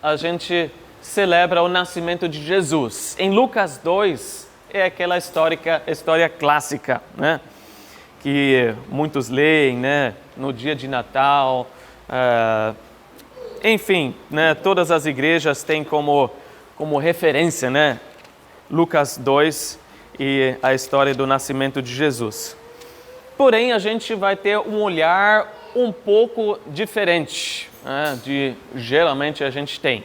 a gente celebra o nascimento de Jesus. Em Lucas 2, é aquela história clássica, né? Que muitos leem, né? No dia de Natal. Enfim, né? Todas as igrejas têm como referência, né? Lucas 2 e a história do nascimento de Jesus. Porém, a gente vai ter um olhar um pouco diferente, né, geralmente a gente tem.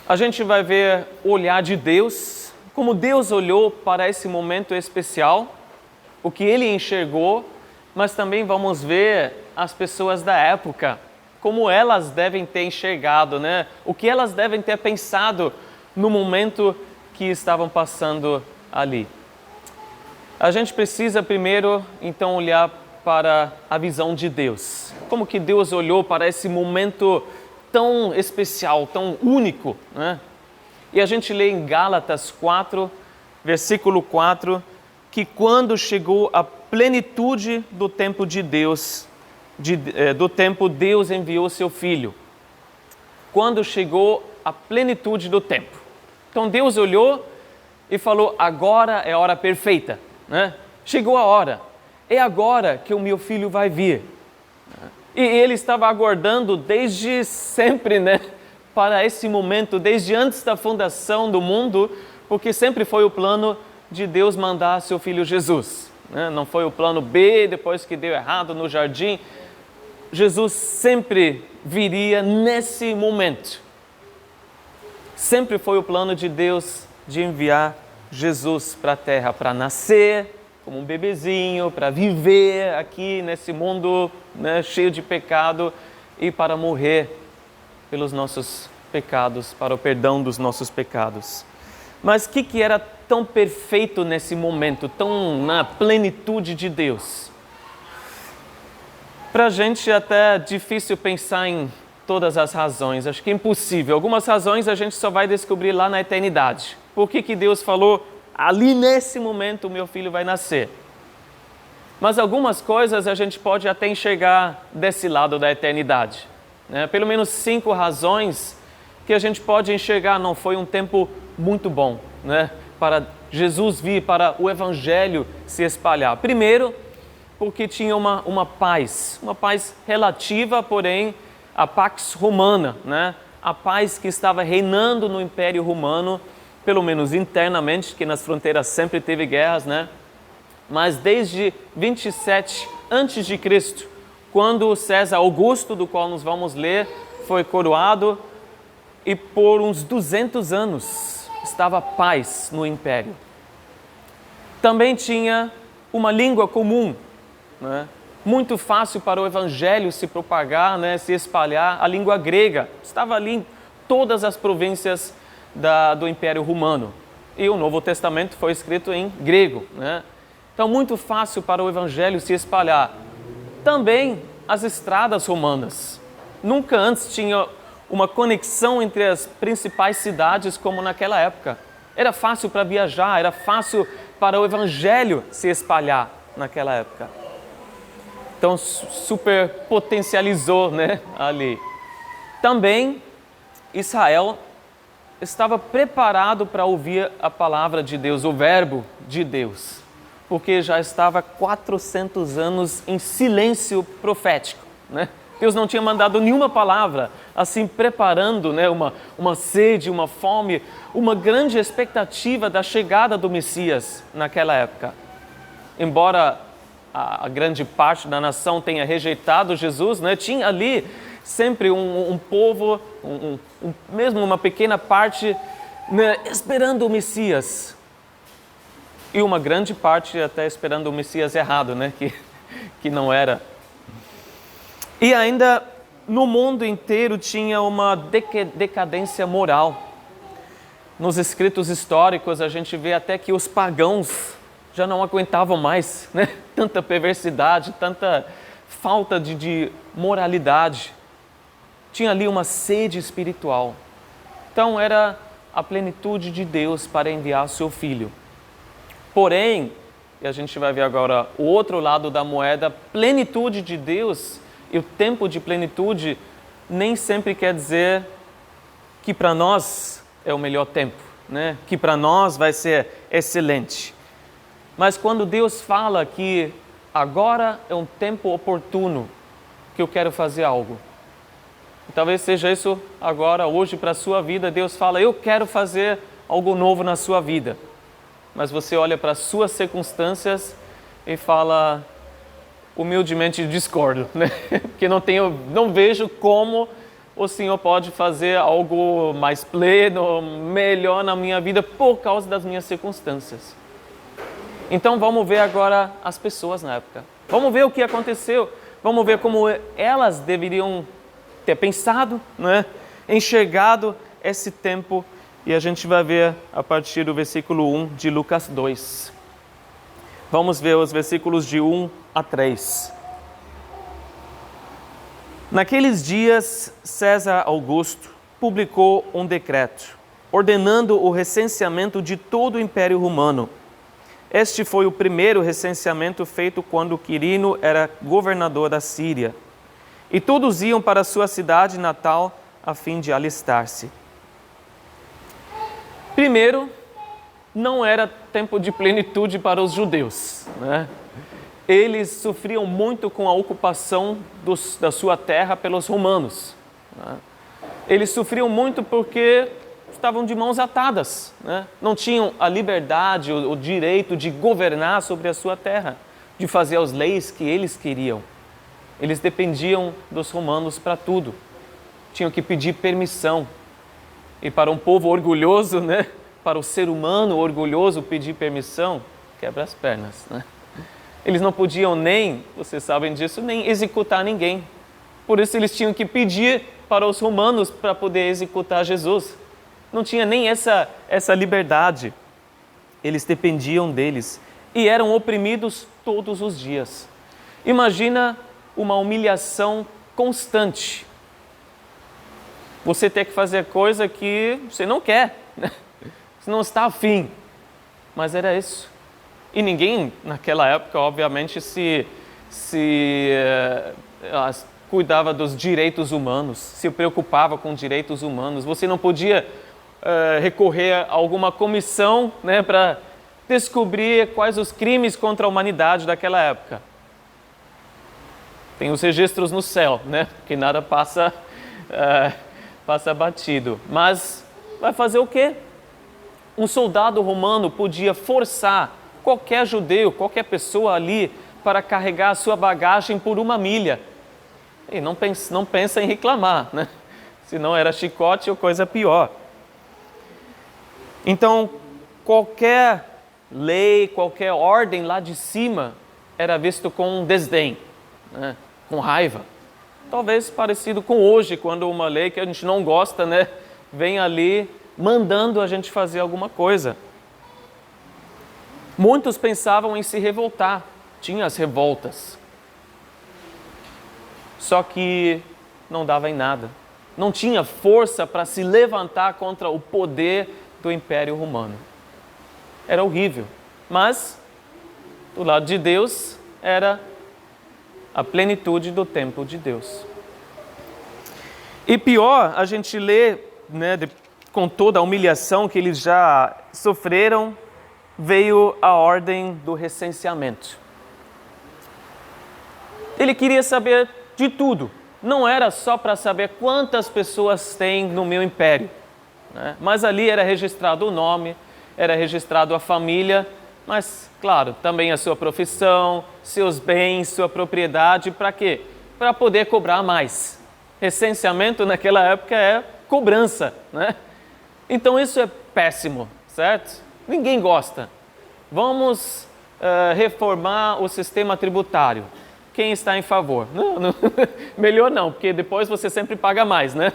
A gente vai ver o olhar de Deus, como Deus olhou para esse momento especial, o que Ele enxergou, mas também vamos ver as pessoas da época, como elas devem ter enxergado, né? O que elas devem ter pensado no momento que estavam passando ali. A gente precisa primeiro, então, olhar para a visão de Deus. Como que Deus olhou para esse momento tão especial, tão único, né? E a gente lê em Gálatas 4, versículo 4, que quando chegou a plenitude do tempo de Deus, Deus enviou seu Filho. Quando chegou a plenitude do tempo. Então Deus olhou e falou, agora é a hora perfeita, né? Chegou a hora, é agora que o meu filho vai vir. E ele estava aguardando desde sempre, né? Para esse momento, desde antes da fundação do mundo, porque sempre foi o plano de Deus mandar seu filho Jesus, né? Não foi o plano B, depois que deu errado no jardim. Jesus sempre viria nesse momento. Sempre foi o plano de Deus de enviar Jesus para a terra, para nascer como um bebezinho, para viver aqui nesse mundo, né, cheio de pecado e para morrer pelos nossos pecados, para o perdão dos nossos pecados. Mas o que era tão perfeito nesse momento, tão na plenitude de Deus? Para a gente é até difícil pensar em todas as razões, acho que é impossível. Algumas razões a gente só vai descobrir lá na eternidade. Por que Deus falou, ali nesse momento o meu filho vai nascer? Mas algumas coisas a gente pode até enxergar desse lado da eternidade, né? Pelo menos 5 razões que a gente pode enxergar, não foi um tempo muito bom, né? Para Jesus vir, para o Evangelho se espalhar. Primeiro, porque tinha uma paz relativa, porém, a Pax Romana, né? A paz que estava reinando no Império Romano, pelo menos internamente, que nas fronteiras sempre teve guerras, né? Mas desde 27 a.C., quando César Augusto, do qual nós vamos ler, foi coroado, e por uns 200 anos estava paz no Império. Também tinha uma língua comum, né? Muito fácil para o Evangelho se propagar, né? Se espalhar. A língua grega estava ali em todas as províncias do Império Romano. E o Novo Testamento foi escrito em grego, né? Então, muito fácil para o Evangelho se espalhar. Também as estradas romanas. Nunca antes tinha uma conexão entre as principais cidades como naquela época. Era fácil para viajar, era fácil para o Evangelho se espalhar naquela época. Então, super potencializou, né, ali. Também, Israel estava preparado para ouvir a palavra de Deus, o verbo de Deus, porque já estava 400 anos em silêncio profético, né? Deus não tinha mandado nenhuma palavra, assim preparando, né, uma sede, uma fome, uma grande expectativa da chegada do Messias naquela época. Embora a grande parte da nação tenha rejeitado Jesus, né, tinha ali sempre um povo, mesmo uma pequena parte, né, esperando o Messias. E uma grande parte até esperando o Messias errado, né, que não era. E ainda no mundo inteiro tinha uma decadência moral. Nos escritos históricos a gente vê até que os pagãos já não aguentavam mais, né? Tanta perversidade, tanta falta de moralidade. Tinha ali uma sede espiritual. Então era a plenitude de Deus para enviar seu Filho. Porém, e a gente vai ver agora o outro lado da moeda, plenitude de Deus e o tempo de plenitude nem sempre quer dizer que para nós é o melhor tempo, né? Que para nós vai ser excelente. Mas quando Deus fala que agora é um tempo oportuno, que eu quero fazer algo, talvez seja isso agora, hoje, para a sua vida. Deus fala, eu quero fazer algo novo na sua vida. Mas você olha para as suas circunstâncias e fala, humildemente discordo, né? Porque não vejo como o Senhor pode fazer algo mais pleno, melhor na minha vida por causa das minhas circunstâncias. Então vamos ver agora as pessoas na época. Vamos ver o que aconteceu. Vamos ver como elas deveriam ter pensado, né? Enxergado esse tempo. E a gente vai ver a partir do versículo 1 de Lucas 2. Vamos ver os versículos de 1 a 3. Naqueles dias, César Augusto publicou um decreto, ordenando o recenseamento de todo o Império Romano. Este foi o primeiro recenseamento feito quando Quirino era governador da Síria. E todos iam para sua cidade natal a fim de alistar-se. Primeiro, não era tempo de plenitude para os judeus, né? Eles sofriam muito com a ocupação da sua terra pelos romanos, né? Eles sofriam muito porque estavam de mãos atadas, né? Não tinham a liberdade, o direito de governar sobre a sua terra, de fazer as leis que eles queriam. Eles dependiam dos romanos para tudo. Tinham que pedir permissão. E para um povo orgulhoso, né? Para o ser humano orgulhoso pedir permissão, quebra as pernas, né? Eles não podiam nem, vocês sabem disso, nem executar ninguém. Por isso eles tinham que pedir para os romanos para poder executar Jesus. Não tinha nem essa liberdade. Eles dependiam deles e eram oprimidos todos os dias. Imagina uma humilhação constante. Você ter que fazer coisa que você não quer, né? Você não está afim. Mas era isso. E ninguém, naquela época, obviamente, cuidava dos direitos humanos, se preocupava com direitos humanos. Você não podia recorrer a alguma comissão, né, para descobrir quais os crimes contra a humanidade daquela época. Tem os registros no céu, né, que nada passa batido. Mas vai fazer o quê? Um soldado romano podia forçar qualquer judeu, qualquer pessoa ali para carregar a sua bagagem por 1 milha. E não pensa em reclamar, né? Se não era chicote ou coisa pior. Então, qualquer lei, qualquer ordem lá de cima era visto com desdém, né? Com raiva. Talvez parecido com hoje, quando uma lei que a gente não gosta, né, vem ali mandando a gente fazer alguma coisa. Muitos pensavam em se revoltar, tinha as revoltas. Só que não dava em nada. Não tinha força para se levantar contra o poder do Império Romano. Era horrível. Mas, do lado de Deus, era a plenitude do tempo de Deus. E pior, a gente lê, né, com toda a humilhação que eles já sofreram, veio a ordem do recenseamento. Ele queria saber de tudo. Não era só para saber quantas pessoas tem no meu império, né? Mas ali era registrado o nome, era registrado a família, mas, claro, também a sua profissão, seus bens, sua propriedade. Para quê? Para poder cobrar mais. Recenseamento naquela época é cobrança, né? Então isso é péssimo, certo? Ninguém gosta. Vamos reformar o sistema tributário. Quem está em favor? Não, melhor não, porque depois você sempre paga mais, né?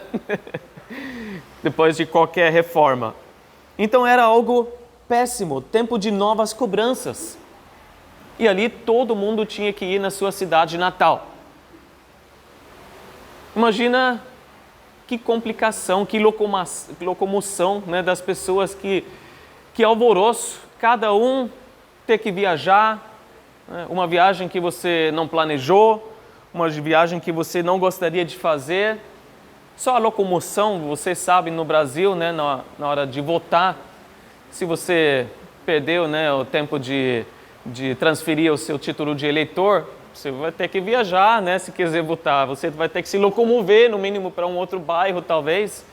Depois de qualquer reforma. Então era algo péssimo, tempo de novas cobranças. E ali todo mundo tinha que ir na sua cidade natal. Imagina que complicação, que locomoção, né, das pessoas, que alvoroço, cada um ter que viajar, né, uma viagem que você não planejou, uma viagem que você não gostaria de fazer, Só a locomoção, você sabe, no Brasil, né, na hora de votar, se você perdeu, né, o tempo de transferir o seu título de eleitor, você vai ter que viajar, né, se quiser votar. Você vai ter que se locomover, no mínimo, para um outro bairro, talvez.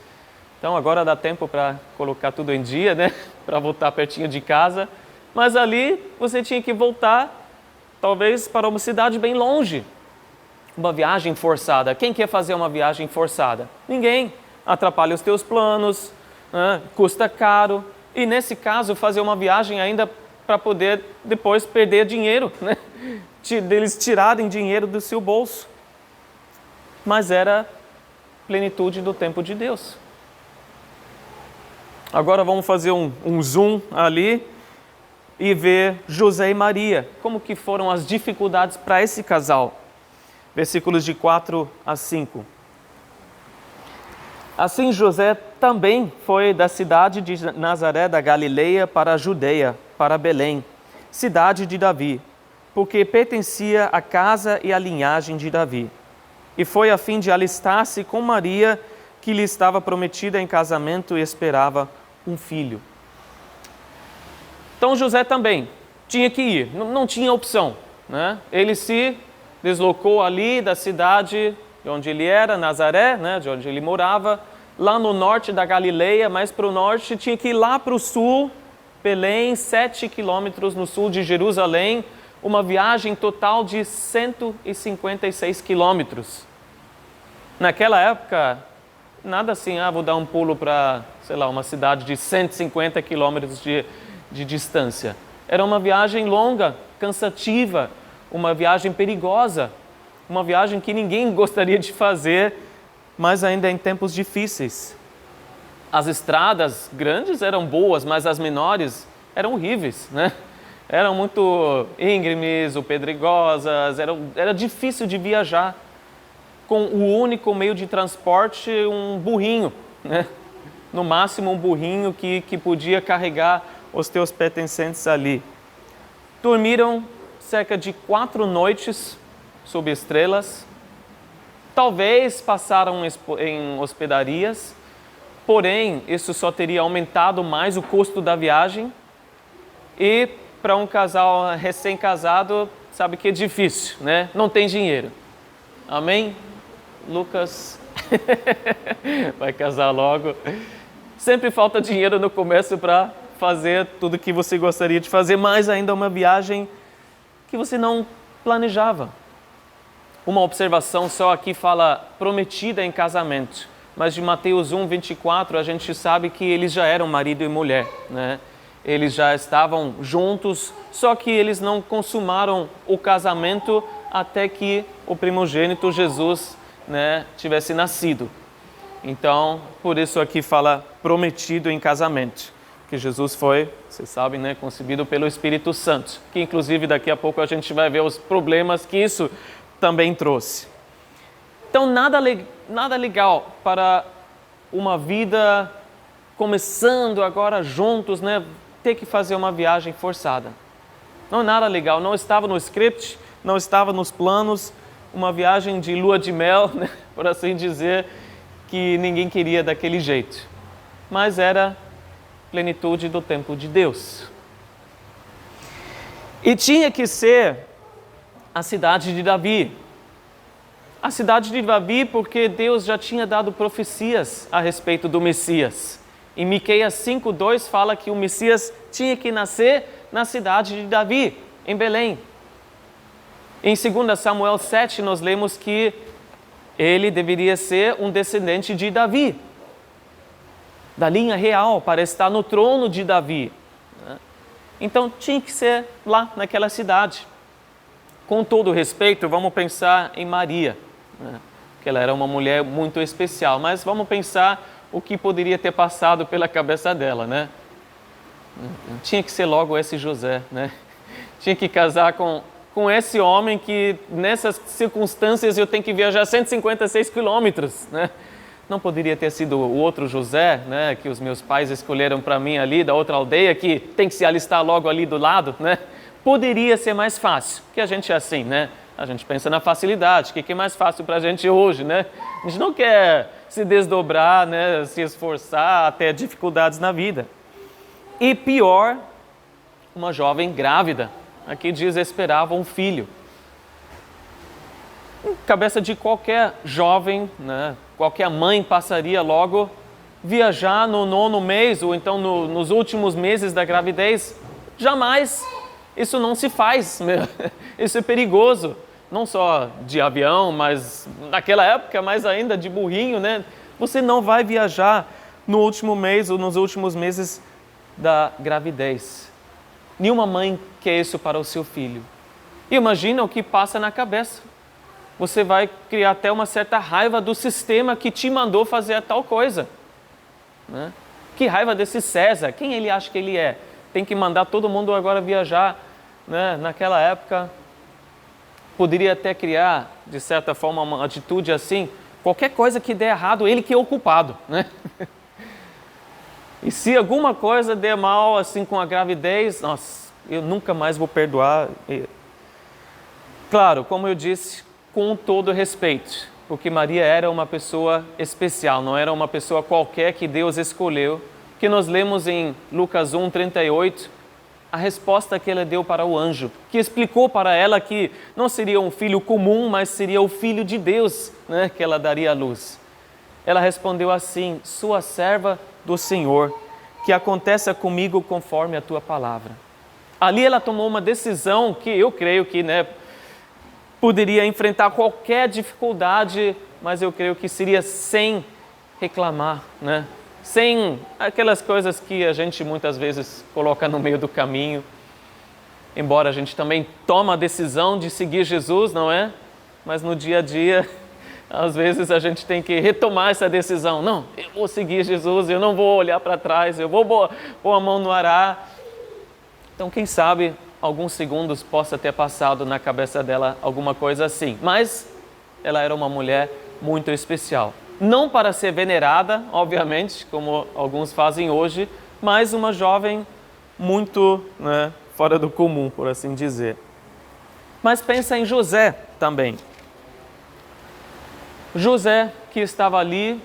Então, agora dá tempo para colocar tudo em dia, né, para votar pertinho de casa. Mas ali, você tinha que voltar, talvez, para uma cidade bem longe. Uma viagem forçada. Quem quer fazer uma viagem forçada? Ninguém. Atrapalha os teus planos, né? Custa caro. E nesse caso, fazer uma viagem ainda para poder depois perder dinheiro, né? Deles tirarem dinheiro do seu bolso. Mas era plenitude do tempo de Deus. Agora vamos fazer um zoom ali e ver José e Maria. Como que foram as dificuldades para esse casal? Versículos de 4 a 5. Assim José também foi da cidade de Nazaré da Galileia para a Judeia, para Belém, cidade de Davi, porque pertencia à casa e à linhagem de Davi. E foi a fim de alistar-se com Maria, que lhe estava prometida em casamento e esperava um filho. Então José também tinha que ir, não tinha opção, né? Ele se deslocou ali da cidade de onde ele era, Nazaré, né, de onde ele morava, lá no norte da Galileia, mais para o norte, tinha que ir lá para o sul, Belém, 7 quilômetros no sul de Jerusalém, uma viagem total de 156 quilômetros. Naquela época, nada assim, vou dar um pulo para, sei lá, uma cidade de 150 quilômetros de distância. Era uma viagem longa, cansativa, uma viagem perigosa, uma viagem que ninguém gostaria de fazer, mas ainda em tempos difíceis. As estradas grandes eram boas, mas as menores eram horríveis, né? Eram muito íngremes ou pedregosas, era difícil de viajar. Com o único meio de transporte, um burrinho, né? No máximo um burrinho que podia carregar os teus pertencentes ali. Dormiram cerca de 4 noites sob estrelas. Talvez passaram em hospedarias, porém, isso só teria aumentado mais o custo da viagem. E para um casal recém-casado, sabe que é difícil, né? Não tem dinheiro. Amém? Lucas vai casar logo. Sempre falta dinheiro no começo para fazer tudo que você gostaria de fazer, mais ainda uma viagem que você não planejava. Uma observação só aqui fala prometida em casamento, mas de Mateus 1, 24 a gente sabe que eles já eram marido e mulher, né? Eles já estavam juntos, só que eles não consumaram o casamento até que o primogênito Jesus, né, tivesse nascido. Então, por isso aqui fala prometido em casamento, que Jesus foi, vocês sabem, né, concebido pelo Espírito Santo, que inclusive daqui a pouco a gente vai ver os problemas que isso também trouxe. Então, nada legal para uma vida começando agora juntos, né, ter que fazer uma viagem forçada. Não é nada legal, não estava no script, não estava nos planos, uma viagem de lua de mel, né, por assim dizer, que ninguém queria daquele jeito. Mas era plenitude do tempo de Deus. E tinha que ser a cidade de Davi. A cidade de Davi porque Deus já tinha dado profecias a respeito do Messias. Em Miqueias 5:2 fala que o Messias tinha que nascer na cidade de Davi, em Belém. Em 2 Samuel 7 nós lemos que ele deveria ser um descendente de Davi, da linha real, para estar no trono de Davi. Então tinha que ser lá naquela cidade. Com todo respeito, vamos pensar em Maria, né? Que ela era uma mulher muito especial, mas vamos pensar o que poderia ter passado pela cabeça dela, né? Tinha que ser logo esse José, né? Tinha que casar com esse homem que nessas circunstâncias eu tenho que viajar 156 quilômetros, né? Não poderia ter sido o outro José, né, que os meus pais escolheram para mim ali, da outra aldeia, que tem que se alistar logo ali do lado, né? Poderia ser mais fácil, que a gente é assim, né? A gente pensa na facilidade, o que é mais fácil para a gente hoje, né? A gente não quer se desdobrar, né? Se esforçar, até dificuldades na vida. E pior, uma jovem grávida. Aqui diz, esperava um filho. Cabeça de qualquer jovem, né? Qualquer mãe passaria logo viajar no 9º mês ou então nos últimos meses da gravidez. Jamais. Isso não se faz. Isso é perigoso. Não só de avião, mas naquela época, mais ainda de burrinho, né? Você não vai viajar no último mês ou nos últimos meses da gravidez. Nenhuma mãe quer isso para o seu filho. E imagina o que passa na cabeça. Você vai criar até uma certa raiva do sistema que te mandou fazer a tal coisa. Né? Que raiva desse César. Quem ele acha que ele é? Tem que mandar todo mundo agora viajar. Né? Naquela época, poderia até criar, de certa forma, uma atitude assim. Qualquer coisa que der errado, ele que é o culpado. Né? E se alguma coisa der mal assim com a gravidez, nossa, eu nunca mais vou perdoar. Claro, como eu disse, com todo respeito, porque Maria era uma pessoa especial, não era uma pessoa qualquer que Deus escolheu, que nós lemos em Lucas 1:38, a resposta que ela deu para o anjo, que explicou para ela que não seria um filho comum, mas seria o filho de Deus, né, que ela daria à luz. Ela respondeu assim, sua serva do Senhor, que aconteça comigo conforme a tua palavra. Ali ela tomou uma decisão que eu creio que, né, poderia enfrentar qualquer dificuldade, mas eu creio que seria sem reclamar, né? Sem aquelas coisas que a gente muitas vezes coloca no meio do caminho. Embora a gente também tome a decisão de seguir Jesus, não é? Mas no dia a dia, às vezes a gente tem que retomar essa decisão. Não, eu vou seguir Jesus, eu não vou olhar para trás, eu vou pôr a mão no arado. Então, quem sabe, alguns segundos possa ter passado na cabeça dela alguma coisa assim. Mas ela era uma mulher muito especial. Não para ser venerada, obviamente, como alguns fazem hoje, mas uma jovem muito, né, fora do comum, por assim dizer. Mas pensa em José também. José, que estava ali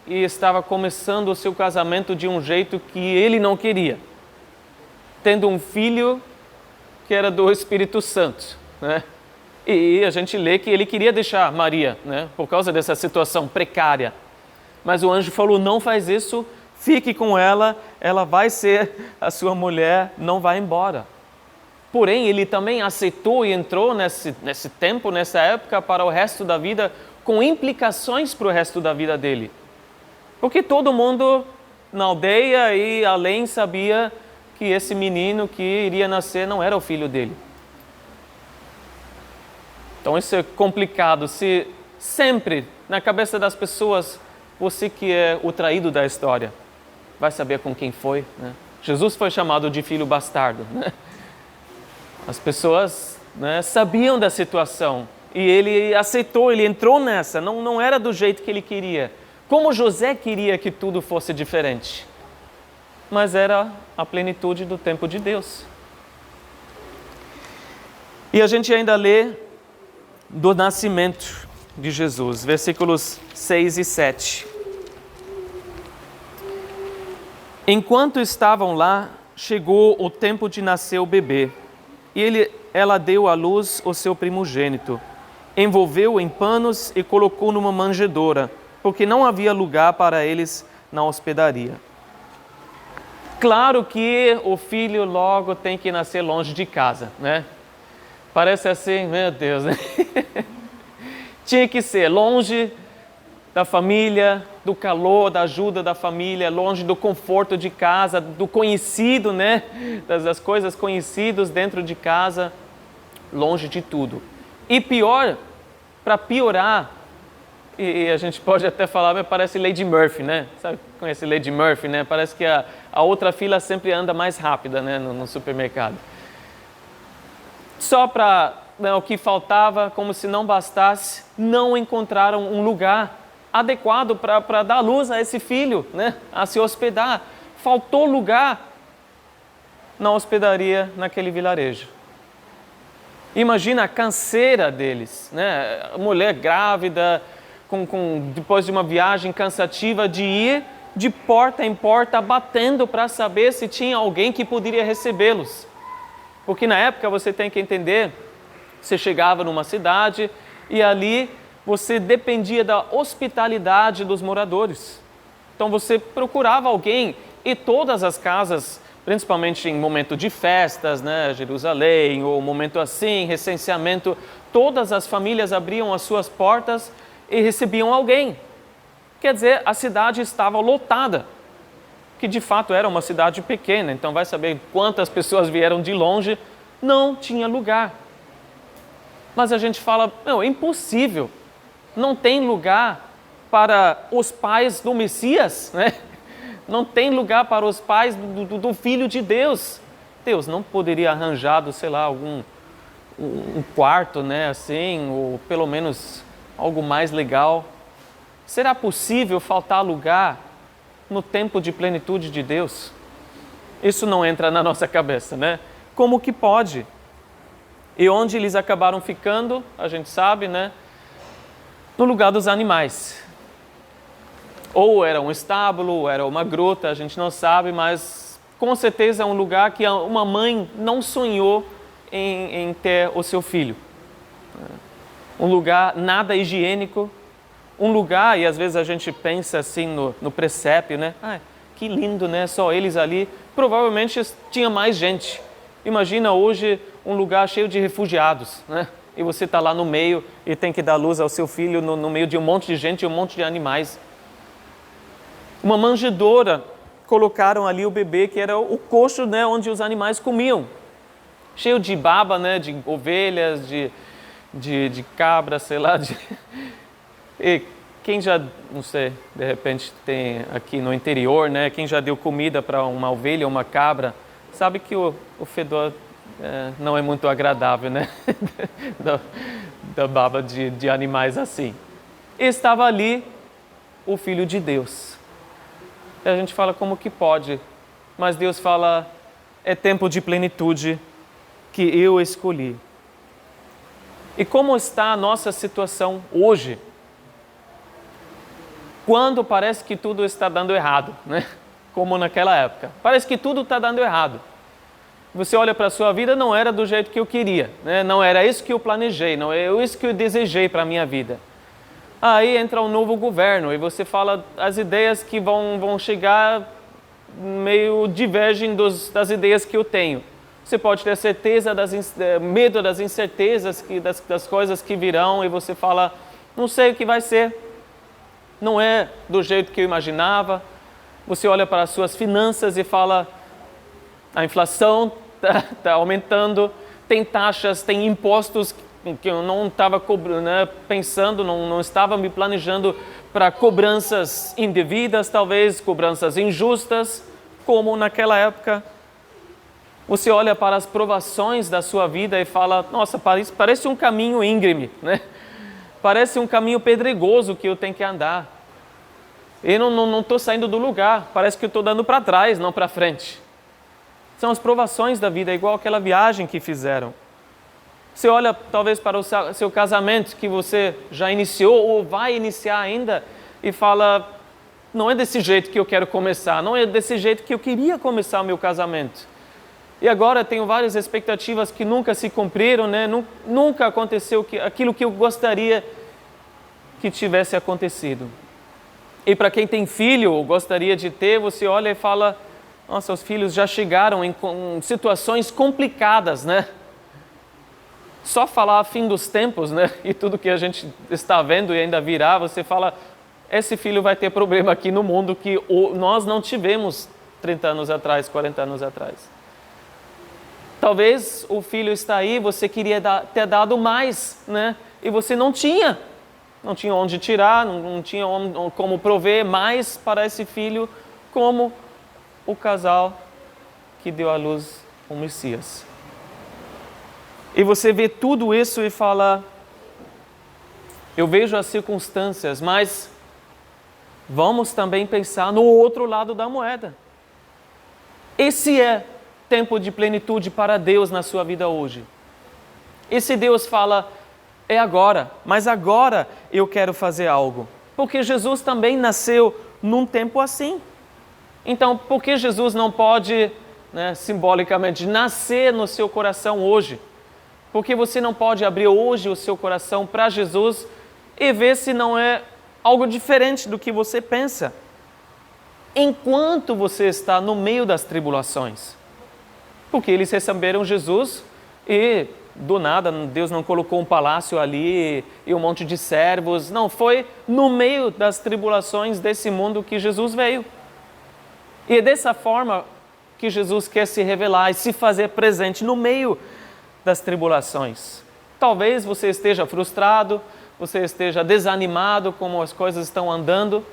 e estava começando o seu casamento de um jeito que ele não queria. Tendo um filho que era do Espírito Santo, né? E a gente lê que ele queria deixar Maria, né? Por causa dessa situação precária. Mas o anjo falou, não faz isso, fique com ela vai ser a sua mulher, não vai embora. Porém, ele também aceitou e entrou nesse tempo, nessa época, para o resto da vida, com implicações para o resto da vida dele. Porque todo mundo na aldeia e além sabia que esse menino que iria nascer não era o filho dele. Então isso é complicado. Se sempre, na cabeça das pessoas, você que é o traído da história, vai saber com quem foi, né? Jesus foi chamado de filho bastardo, né? As pessoas, né, sabiam da situação e ele aceitou, ele entrou nessa, não era do jeito que ele queria. Como José queria que tudo fosse diferente. Mas era a plenitude do tempo de Deus. E a gente ainda lê do nascimento de Jesus, versículos 6 e 7. Enquanto estavam lá, chegou o tempo de nascer o bebê, e ela deu à luz o seu primogênito, envolveu-o em panos e colocou numa manjedoura, porque não havia lugar para eles na hospedaria. Claro que o filho logo tem que nascer longe de casa, né? Parece assim, meu Deus, né? Tinha que ser longe da família, do calor, da ajuda da família, longe do conforto de casa, do conhecido, né? Das coisas conhecidas dentro de casa, longe de tudo. E pior, para piorar, e a gente pode até falar, mas parece Lady Murphy, né? Sabe, conhece Lady Murphy, né? Parece que a outra fila sempre anda mais rápida, né? No supermercado. Só para, né, o que faltava, como se não bastasse, não encontraram um lugar adequado para dar luz a esse filho, né? A se hospedar. Faltou lugar na hospedaria naquele vilarejo. Imagina a canseira deles, né? A mulher grávida, depois de uma viagem cansativa, de ir de porta em porta batendo para saber se tinha alguém que poderia recebê-los. Porque na época você tem que entender, você chegava numa cidade e ali você dependia da hospitalidade dos moradores. Então você procurava alguém e todas as casas, principalmente em momento de festas, né, Jerusalém, ou momento assim, recenseamento, todas as famílias abriam as suas portas e recebiam alguém. Quer dizer, a cidade estava lotada, que de fato era uma cidade pequena, então vai saber quantas pessoas vieram de longe, não tinha lugar. Mas a gente fala, não, é impossível, não tem lugar para os pais do Messias, né? Não tem lugar para os pais do Filho de Deus. Deus não poderia arranjar, sei lá, um quarto, né, assim, ou pelo menos algo mais legal. Será possível faltar lugar no tempo de plenitude de Deus? Isso não entra na nossa cabeça, né? Como que pode? E onde eles acabaram ficando, a gente sabe, né? No lugar dos animais. Ou era um estábulo, ou era uma gruta, a gente não sabe, mas com certeza é um lugar que uma mãe não sonhou em ter o seu filho. Um lugar nada higiênico, um lugar, e às vezes a gente pensa assim no presépio, né? Ah, que lindo, né? Só eles ali. Provavelmente tinha mais gente. Imagina hoje um lugar cheio de refugiados, né? E você está lá no meio e tem que dar luz ao seu filho no meio de um monte de gente e um monte de animais. Uma manjedoura, colocaram ali o bebê, que era o coxo, né, onde os animais comiam. Cheio de baba, né, de ovelhas, de cabras, sei lá. E quem já, não sei, de repente tem aqui no interior, né, quem já deu comida para uma ovelha ou uma cabra, sabe que o fedor não é muito agradável, né, da baba de animais assim. E estava ali o Filho de Deus. E a gente fala, como que pode? Mas Deus fala, é tempo de plenitude que eu escolhi. E como está a nossa situação hoje? Quando parece que tudo está dando errado, né? Como naquela época. Parece que tudo está dando errado. Você olha para a sua vida, não era do jeito que eu queria, né? Não era isso que eu planejei, não é isso que eu desejei para a minha vida. Aí entra um novo governo e você fala, as ideias que vão chegar meio divergem das ideias que eu tenho. Você pode ter certeza, medo das incertezas, das coisas que virão, e você fala, não sei o que vai ser, não é do jeito que eu imaginava. Você olha para as suas finanças e fala, a inflação está aumentando, tem taxas, tem impostos que eu não estava né, pensando, não estava me planejando para cobranças indevidas, talvez cobranças injustas, como naquela época. Você olha para as provações da sua vida e fala, nossa, parece um caminho íngreme, né? Parece um caminho pedregoso que eu tenho que andar. Eu não estou saindo do lugar, parece que eu estou dando para trás, não para frente. São as provações da vida, igual aquela viagem que fizeram. Você olha talvez para o seu casamento que você já iniciou ou vai iniciar ainda e fala, não é desse jeito que eu quero começar, não é desse jeito que eu queria começar o meu casamento. E agora tenho várias expectativas que nunca se cumpriram, né? Nunca aconteceu aquilo que eu gostaria que tivesse acontecido. E para quem tem filho ou gostaria de ter, você olha e fala, nossa, os filhos já chegaram em situações complicadas, né? Só falar a fim dos tempos, né? E tudo que a gente está vendo e ainda virá, você fala, esse filho vai ter problema aqui no mundo que nós não tivemos 30 anos atrás, 40 anos atrás. Talvez o filho está aí, você queria ter dado mais, né? E você não tinha onde tirar, não tinha como prover mais para esse filho, como o casal que deu à luz o Messias. E você vê tudo isso e fala, eu vejo as circunstâncias, mas vamos também pensar no outro lado da moeda. Esse é tempo de plenitude para Deus na sua vida hoje. Esse Deus fala, é agora, mas agora eu quero fazer algo. Porque Jesus também nasceu num tempo assim. Então, por que Jesus não pode, simbolicamente, nascer no seu coração hoje? Porque você não pode abrir hoje o seu coração para Jesus e ver se não é algo diferente do que você pensa. Enquanto você está no meio das tribulações. Porque eles receberam Jesus e do nada Deus não colocou um palácio ali e um monte de servos. Não, foi no meio das tribulações desse mundo que Jesus veio. E é dessa forma que Jesus quer se revelar e se fazer presente no meio das tribulações. Talvez você esteja frustrado, você esteja desanimado como as coisas estão andando.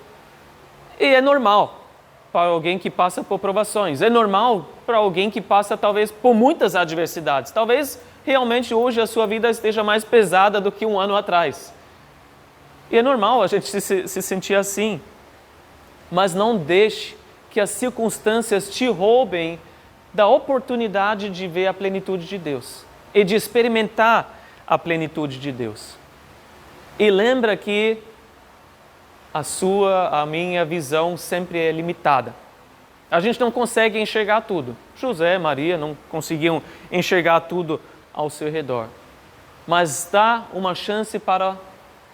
E é normal para alguém que passa por provações. É normal para alguém que passa talvez por muitas adversidades. Talvez realmente hoje a sua vida esteja mais pesada do que um ano atrás. E é normal a gente se sentir assim. Mas não deixe que as circunstâncias te roubem da oportunidade de ver a plenitude de Deus e de experimentar a plenitude de Deus. E lembra que a minha visão sempre é limitada. A gente não consegue enxergar tudo. José e Maria não conseguiam enxergar tudo ao seu redor. Mas dá uma chance para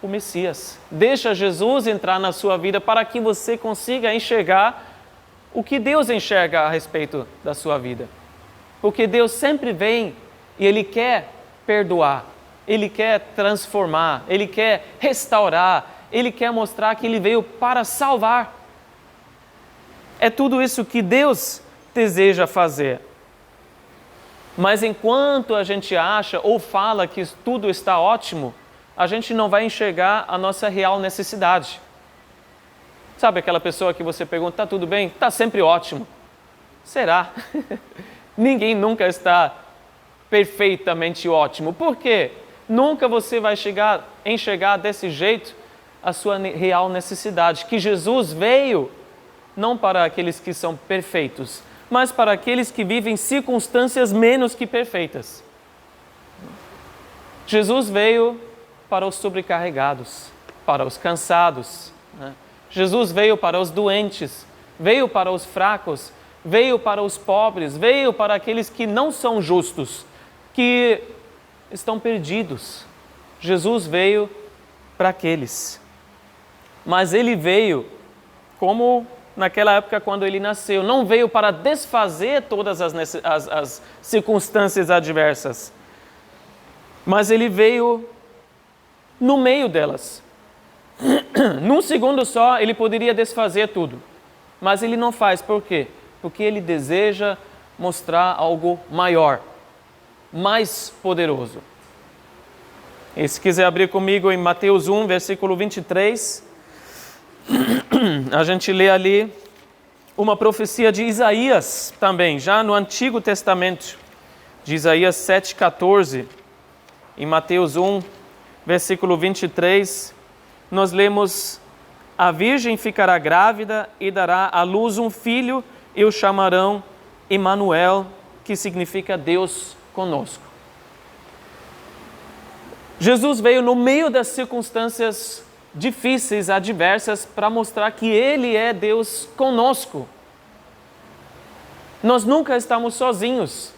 o Messias. Deixa Jesus entrar na sua vida para que você consiga enxergar o que Deus enxerga a respeito da sua vida. Porque Deus sempre vem e Ele quer perdoar, Ele quer transformar, Ele quer restaurar, Ele quer mostrar que Ele veio para salvar. É tudo isso que Deus deseja fazer. Mas enquanto a gente acha ou fala que tudo está ótimo, a gente não vai enxergar a nossa real necessidade. Sabe aquela pessoa que você pergunta, está tudo bem? Está sempre ótimo. Será? Ninguém nunca está perfeitamente ótimo. Por quê? Nunca você vai enxergar desse jeito a sua real necessidade. Que Jesus veio não para aqueles que são perfeitos, mas para aqueles que vivem circunstâncias menos que perfeitas. Jesus veio para os sobrecarregados, para os cansados, Jesus veio para os doentes, veio para os fracos, veio para os pobres, veio para aqueles que não são justos, que estão perdidos. Jesus veio para aqueles. Mas Ele veio como naquela época quando Ele nasceu. Não veio para desfazer todas as circunstâncias adversas. Mas Ele veio no meio delas. Num segundo só, Ele poderia desfazer tudo. Mas Ele não faz. Por quê? Porque Ele deseja mostrar algo maior, mais poderoso. E se quiser abrir comigo em Mateus 1, versículo 23, a gente lê ali uma profecia de Isaías também, já no Antigo Testamento, de Isaías 7,14. Em Mateus 1, versículo 23, nós lemos: a virgem ficará grávida e dará à luz um filho e o chamarão Emanuel, que significa Deus conosco. Jesus veio no meio das circunstâncias difíceis, adversas, para mostrar que Ele é Deus conosco. Nós nunca estamos sozinhos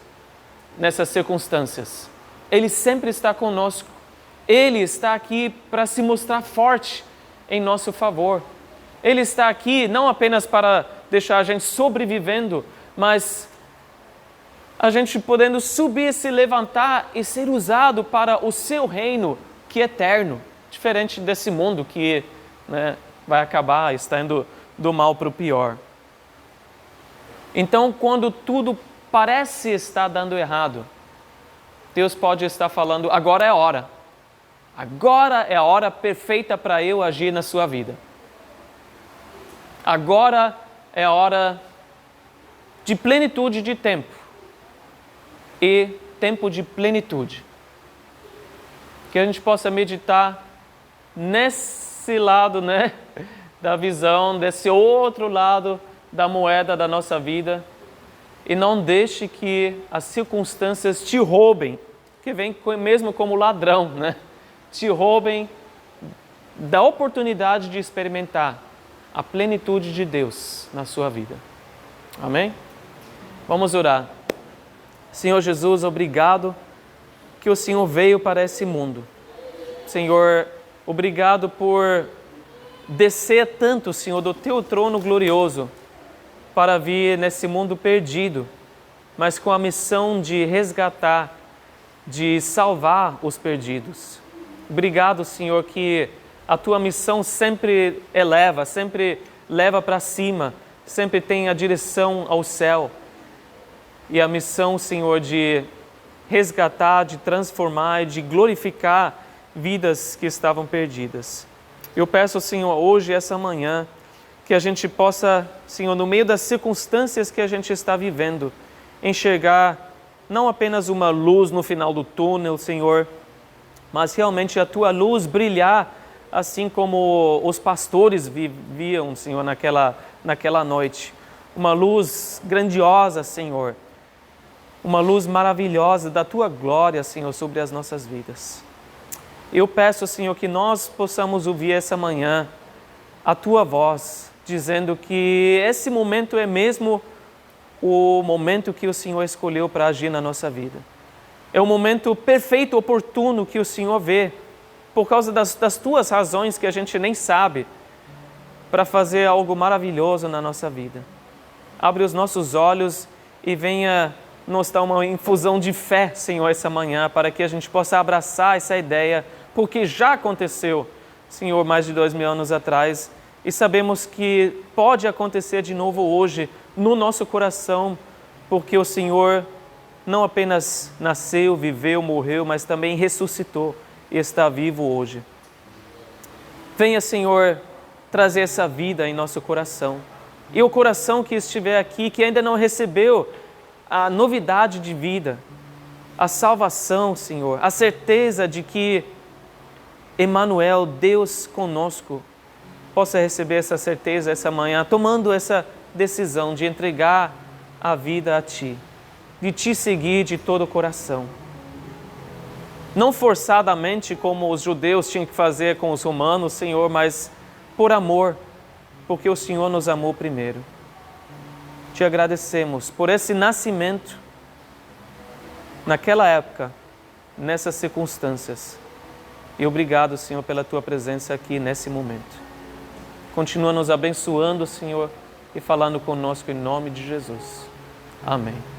nessas circunstâncias. Ele sempre está conosco. Ele está aqui para se mostrar forte em nosso favor. Ele está aqui não apenas para deixar a gente sobrevivendo, mas a gente podendo subir, se levantar e ser usado para o seu reino, que é eterno, diferente desse mundo que vai acabar estando do mal para o pior. Então, quando tudo parece estar dando errado, Deus pode estar falando: agora é a hora. Agora é a hora perfeita para eu agir na sua vida. Agora é a hora de plenitude de tempo e tempo de plenitude. Que a gente possa meditar nesse lado, da visão, desse outro lado da moeda da nossa vida, e não deixe que as circunstâncias te roubem, que vem mesmo como ladrão, né? Te roubem da oportunidade de experimentar a plenitude de Deus na sua vida. Amém? Vamos orar. Senhor Jesus, obrigado que o Senhor veio para esse mundo. Senhor, obrigado por descer tanto, Senhor, do teu trono glorioso para vir nesse mundo perdido, mas com a missão de resgatar, de salvar os perdidos. Obrigado, Senhor, que a tua missão sempre eleva, sempre leva para cima, sempre tem a direção ao céu. E a missão, Senhor, de resgatar, de transformar e de glorificar vidas que estavam perdidas. Eu peço, Senhor, hoje, essa manhã, que a gente possa, Senhor, no meio das circunstâncias que a gente está vivendo, enxergar não apenas uma luz no final do túnel, Senhor, mas realmente a tua luz brilhar, assim como os pastores viam, Senhor, naquela noite. Uma luz grandiosa, Senhor. Uma luz maravilhosa da tua glória, Senhor, sobre as nossas vidas. Eu peço, Senhor, que nós possamos ouvir essa manhã a tua voz, dizendo que esse momento é mesmo o momento que o Senhor escolheu para agir na nossa vida. É o momento perfeito, oportuno que o Senhor vê, por causa das tuas razões que a gente nem sabe, para fazer algo maravilhoso na nossa vida. Abre os nossos olhos e venha nos dar uma infusão de fé, Senhor, essa manhã, para que a gente possa abraçar essa ideia, porque já aconteceu, Senhor, mais de 2000 anos atrás, e sabemos que pode acontecer de novo hoje no nosso coração, porque o Senhor não apenas nasceu, viveu, morreu, mas também ressuscitou e está vivo hoje. Venha, Senhor, trazer essa vida em nosso coração. E o coração que estiver aqui, que ainda não recebeu a novidade de vida, a salvação, Senhor, a certeza de que Emmanuel, Deus conosco, possa receber essa certeza essa manhã, tomando essa decisão de entregar a vida a Ti, de Te seguir de todo o coração. Não forçadamente como os judeus tinham que fazer com os romanos, Senhor, mas por amor, porque o Senhor nos amou primeiro. Te agradecemos por esse nascimento, naquela época, nessas circunstâncias. E obrigado, Senhor, pela Tua presença aqui nesse momento. Continua nos abençoando, Senhor, e falando conosco em nome de Jesus. Amém.